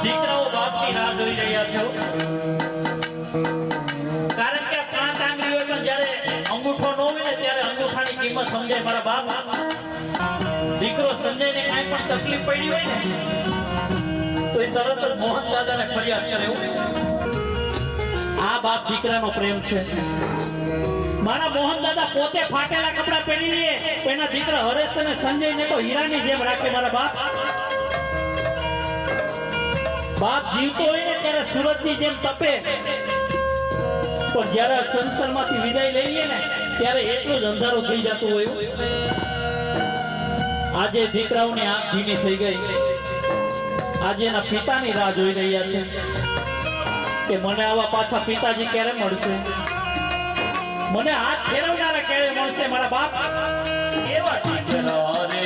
દીકરાઓ બાપની રાહ જોઈ રહ્યા છે કારણ કે 5 આંગળીઓ પણ જ્યારે અંગૂઠો ન હોય ને ત્યારે અંગૂઠાની કિંમત સમજાય મારા બાપ દીકરો સંજયને કાંઈ પણ તકલીફ પડી હોય ને તો એ તરત જ મોહન દાદાને ફરિયાદ કરે આ બાપ દીકરાનો પ્રેમ છે મારા મોહન દાદા પોતે ફાટેલા કપડા પહેરી લે એના દીકરા હરેશ અને સંજયને તો હીરાની જેમ રાખે મારા બાપ બાપ જીવતો હોય ને ત્યારે સૂરજની જેમ તપે પણ જ્યારે સંસારમાંથી વિદાય લઈએ ને ત્યારે એટલું જ અંધારું થઈ જતું હોય આજે દીકરાઓની આંખ ભીની થઈ ગઈ આજે એના પિતાની રાહ જોઈ રહ્યા છે કે મને આવા પાછા પિતાજી ક્યારે મળશે મને હાથ ફેરવનારા ક્યારે મળશે મારા બાપ એવા દીકરા રે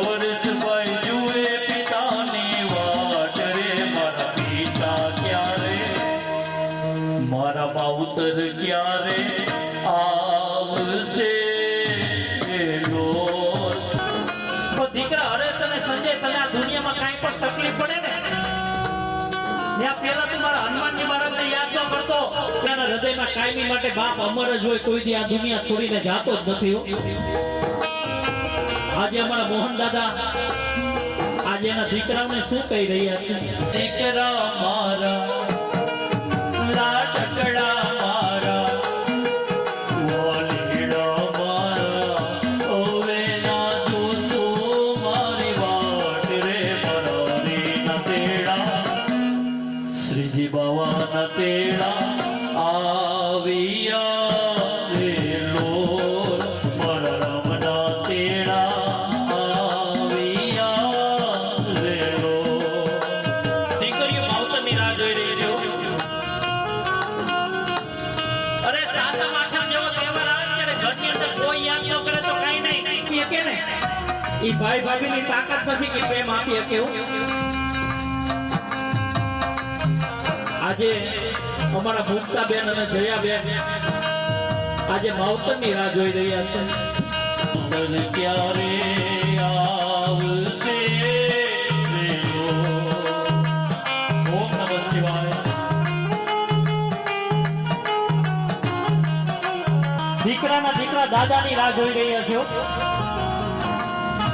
ઓરસભાઈ જુએ પિતાની વાટ રે મારા પિતા ક્યારે મારા માવતર ક્યારે આવશે દીકરા હરેશ અને સંજય તને આ દુનિયામાં કાંઈ પણ તકલીફ પડે ને ત્યાં પહેલા તું મારા હનુમાનજી મહારાજને યાદ ન કરતો તેના હૃદયમાં કાયમી માટે બાપ અમર જ હોય કોઈ દી આ દુનિયા છોડીને જાતો જ નથી આજે અમારા મોહન દાદા આજે એના દીકરાઓને શું કહી રહ્યા છે દીકરા મારા લાડકડા મારા બાવાના તેડા આવ્યા રે લોલ મારા રામના તેડા આવ્યા રે લોલ દીકરીઓ માવતરની રાહ જોઈ રહી છે અરે સાસા માઠા જેવો તહેવાર આવે ત્યારે ઘરની અંદર કોઈ યાદ ન કરે તો કાઈ નહીં કે ને ઈ ભાઈ ભાભીની તાકાત નથી કે પ્રેમ આપી શકે આજે અમારા મુક્તાબેન અને જયાબેન આજે માવતરની રાહ જોઈ રહ્યા છે ક્યારે આવશે ઓમ નમઃ શિવાય દીકરાના દીકરા દાદાની રાહ જોઈ રહ્યા છે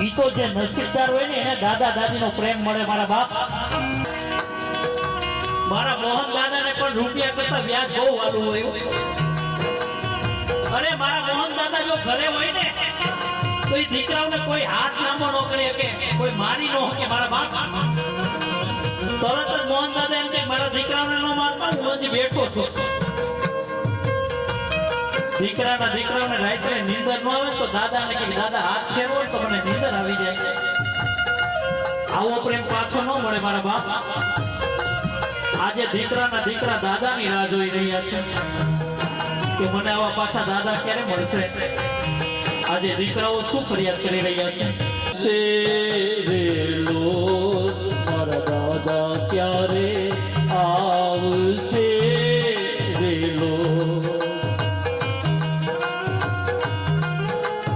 ઈ તો જે નસીબદાર હોય ને એને દાદા દાદીનો પ્રેમ મળે મારા બાપ મારા મોહન દાદાને પણ રૂપિયા કરતા વ્યાજ બહુ વાળું હોય અરે મારા મોહન દાદા જો ઘરે હોય ને તો એ દીકરાઓને કોઈ હાથ લાંબો ન કરી શકે કોઈ મારી ન શકે મારા બાપ તરત જ મોહન દાદા એમ કે મારા દીકરાઓને ન મારતા હું હજી બેઠો છું દીકરાઓને રાત્રે નીંદર ન આવે તો દાદાને કે દાદા હાથ ફેરવો તો મને નીંદર આવી જાય આવો પ્રેમ પાછો ન મળે મારા બાપ આજે દીકરાના દીકરા દાદાની રાહ જોઈ રહ્યા છે કે મને આવા પાછા દાદા ક્યારે મળશે આજે દીકરાઓ શું ફરિયાદ કરી રહ્યા છે